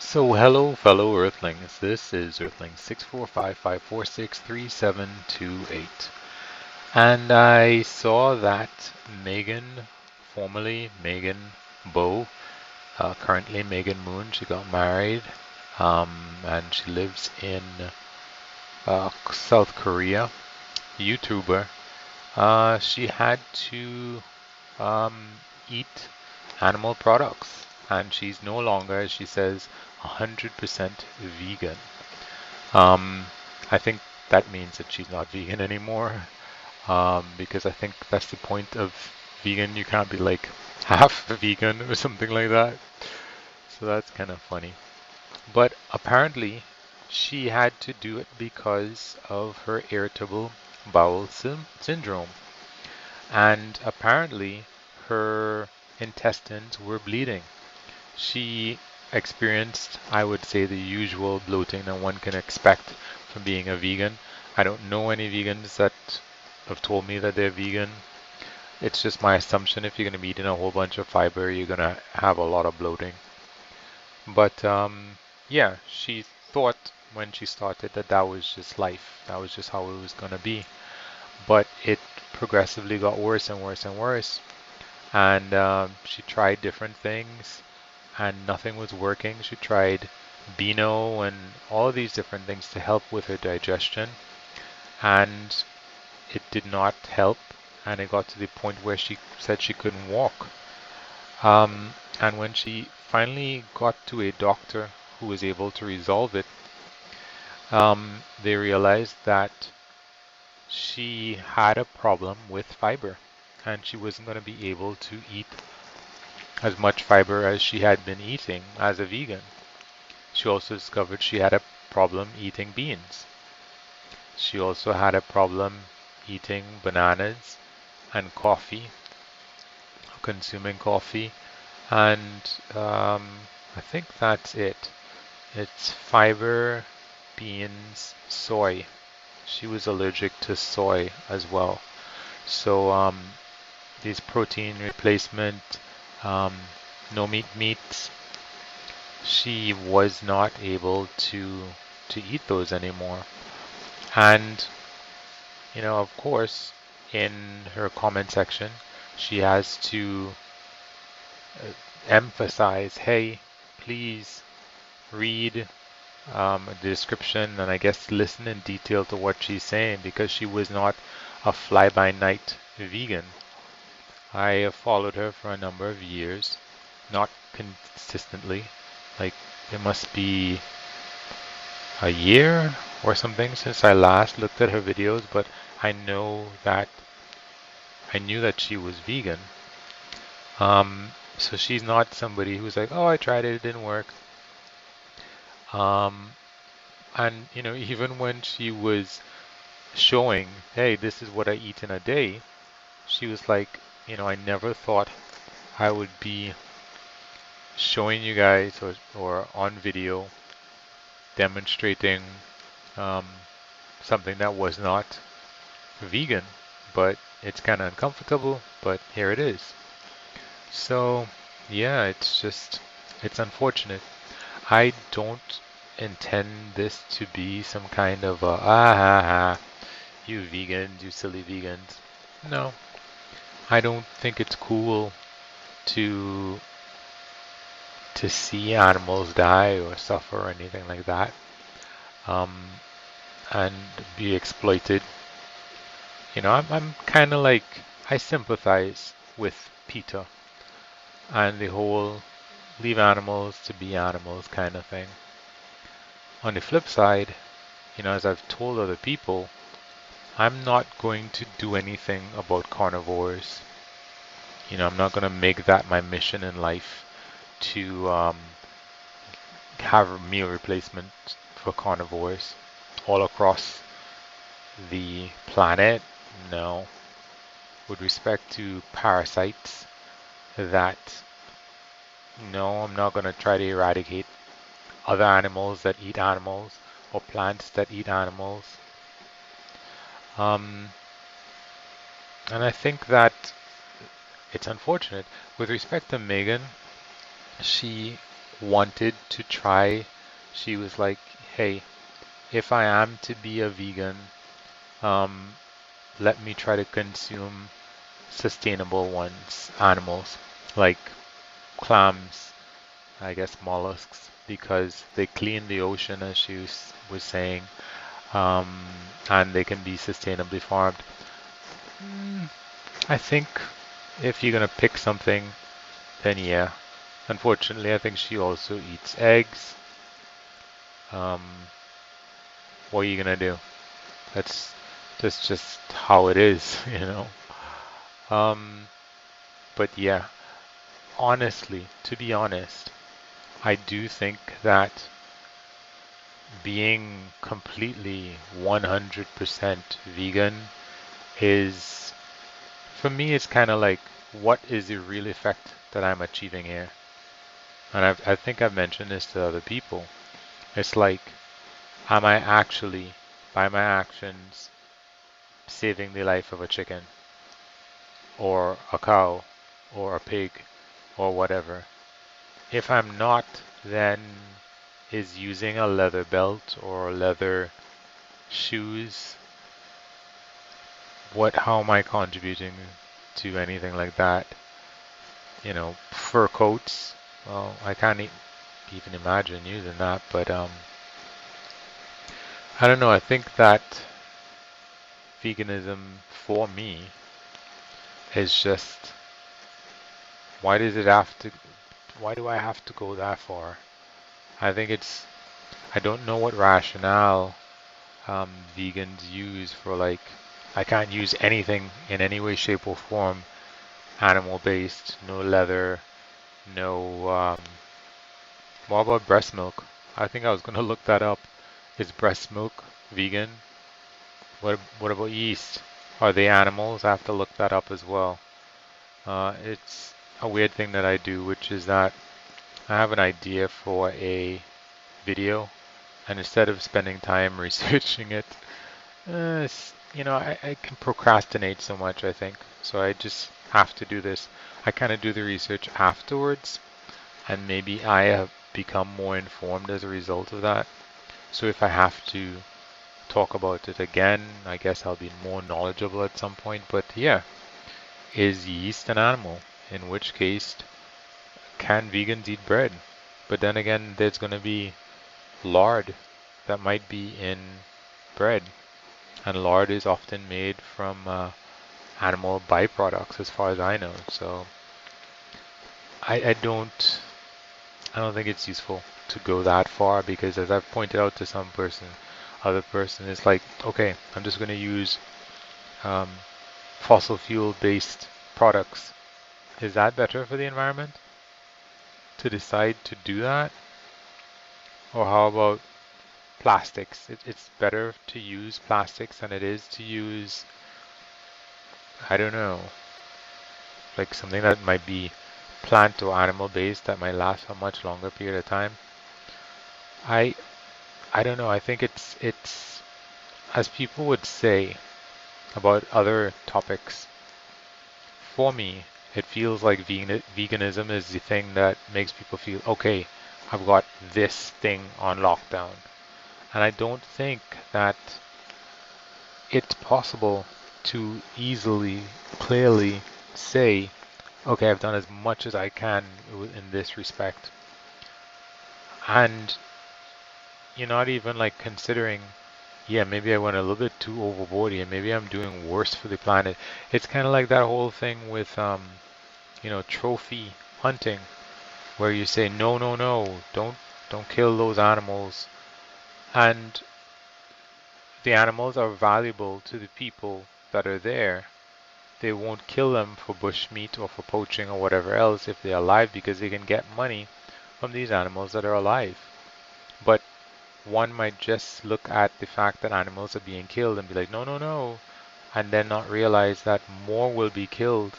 So hello fellow Earthlings, this is Earthling 64554637228. And I saw that Megan, formerly Megan Bow, currently Megan Moon, she got married, and she lives in South Korea, YouTuber. She had to eat animal products, and she's no longer, as she says, 100% vegan. Um, I think that means that she's not vegan anymore, because I think that's the point of vegan. You can't be like half vegan or something like that. So that's kind of funny. But apparently, she had to do it because of her irritable bowel syndrome. And apparently, her intestines were bleeding. She experienced, I would say, the usual bloating that one can expect from being a vegan. I don't know any vegans that have told me that they're vegan. It's just my assumption if you're going to be eating a whole bunch of fiber, you're going to have a lot of bloating. But yeah, she thought when she started that that was just life. That was just how it was going to be. But it progressively got worse and worse and worse. And she tried different things and nothing was working. She tried Beano and all these different things to help with her digestion, and it did not help. And it got to the point where she said she couldn't walk. And when she finally got to a doctor who was able to resolve it, they realized that she had a problem with fiber, and she wasn't going to be able to eat as much fiber as she had been eating as a vegan. She also discovered she had a problem eating beans. She also had a problem eating bananas and coffee, consuming coffee, and I think that's it. It's fiber, beans, soy. She was allergic to soy as well. So these protein replacement, um, no meats, she was not able to eat those anymore. And of course, in her comment section, she has to uh, emphasize, hey, please read the description and I guess listen in detail to what she's saying because she was not a fly-by-night vegan. I have followed her for a number of years, not consistently. Like, it must be a year or something since I last looked at her videos, but I know that I knew that she was vegan. So she's not somebody who's like, oh, I tried it, it didn't work. Um, and even when she was showing, hey, this is what I eat in a day, she was like, I never thought I would be showing you guys or on video demonstrating um, something that was not vegan, but it's kind of uncomfortable, but here it is. So, yeah, it's unfortunate. I don't intend this to be some kind of you vegans, you silly vegans. No, I don't think it's cool to to see animals die or suffer or anything like that, um, and be exploited. I'm kind of like I sympathize with PETA and the whole leave animals to be animals kind of thing. On the flip side, as I've told other people, I'm not going to do anything about carnivores. I'm not going to make that my mission in life to have a meal replacement for carnivores all across the planet. No. With respect to parasites, that no, I'm not going to try to eradicate other animals that eat animals or plants that eat animals. Um, and I think that it's unfortunate. With respect to Megan, she wanted to try. She was like, hey, if I am to be a vegan, um, let me try to consume sustainable ones, animals, like clams, I guess mollusks, because they clean the ocean, as she was saying, um, and they can be sustainably farmed. Mm, I think if you're gonna pick something, then yeah. Unfortunately, I think she also eats eggs. Um, what are you gonna do? That's that's just how it is, you know. Um, but yeah, honestly, to be honest, I do think that being completely 100% vegan is, for me, it's kind of like, what is the real effect that I'm achieving here? And I think I've mentioned this to other people. It's like, am I actually, by my actions, saving the life of a chicken or a cow or a pig or whatever? If I'm not, then is using a leather belt or leather shoes, how am I contributing to anything like that? You know, fur coats. Well, I can't even imagine using that, but I don't know. I think that veganism for me is just, why does it have to? Why do I have to go that far? I think it's, I don't know what rationale vegans use for, like, I can't use anything in any way, shape, or form animal based, no leather, no. What about breast milk? I think I was gonna look that up. Is breast milk vegan? What about yeast? Are they animals? I have to look that up as well. It's a weird thing that I do, which is that I have an idea for a video, and instead of spending time researching it, I can procrastinate so much, I think. So I just have to do this. I kind of do the research afterwards, and maybe I have become more informed as a result of that. So if I have to talk about it again, I guess I'll be more knowledgeable at some point. But yeah, is yeast an animal? In which case, can vegans eat bread? But then again, there's going to be lard that might be in bread. And lard is often made from animal byproducts, as far as I know. So I I don't think it's useful to go that far, because as I've pointed out to some person, other person is like, okay, I'm just going to use um, fossil fuel based products. Is that better for the environment to decide to do that? Or how about plastics? It's better to use plastics than it is to use, I don't know, like something that might be plant or animal based that might last a much longer period of time. I I don't know. I think it's as people would say about other topics. For me, it feels like veganism is the thing that makes people feel, okay, I've got this thing on lockdown. And I don't think that it's possible to easily, clearly say, okay, I've done as much as I can in this respect. And you're not even like considering, yeah, maybe I went a little bit too overboard here. Maybe I'm doing worse for the planet. It's kind of like that whole thing with, trophy hunting, where you say, no, no, no, don't kill those animals. And the animals are valuable to the people that are there. They won't kill them for bush meat or for poaching or whatever else if they're alive, because they can get money from these animals that are alive. But one might just look at the fact that animals are being killed and be like, no, no, no, and then not realize that more will be killed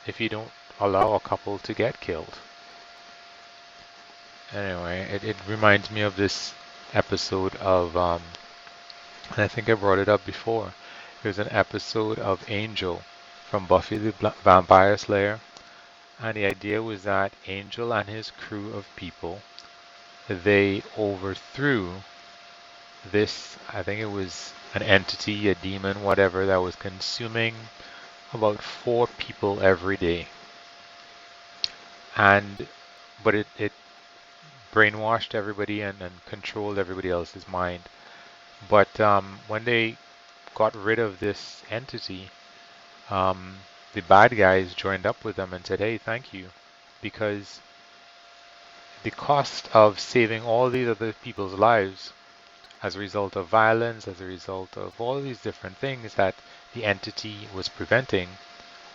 if you don't allow a couple to get killed. Anyway, it reminds me of this episode of, and I think I brought it up before. It was an episode of Angel from Buffy the Vampire Slayer, and the idea was that Angel and his crew of people they overthrew this, I think it was an entity, a demon, whatever, that was consuming about 4 people every day. And but it brainwashed everybody and controlled everybody else's mind. But when they got rid of this entity, um, the bad guys joined up with them and said, "Hey, thank you," because the cost of saving all these other people's lives as a result of violence, as a result of all these different things that the entity was preventing,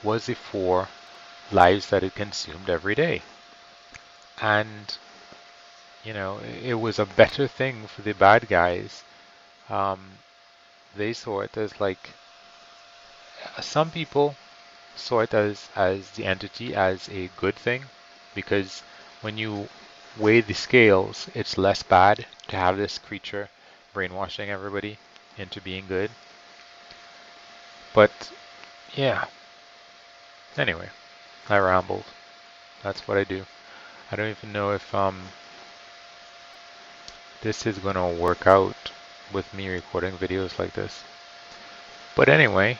was the 4 lives that it consumed every day. And, it was a better thing for the bad guys. Um, they saw it as like, some people saw it as the entity as a good thing, because when you weigh the scales, it's less bad to have this creature brainwashing everybody into being good. But yeah, anyway, I rambled. That's what I do. I don't even know if this is gonna work out with me recording videos like this. But anyway,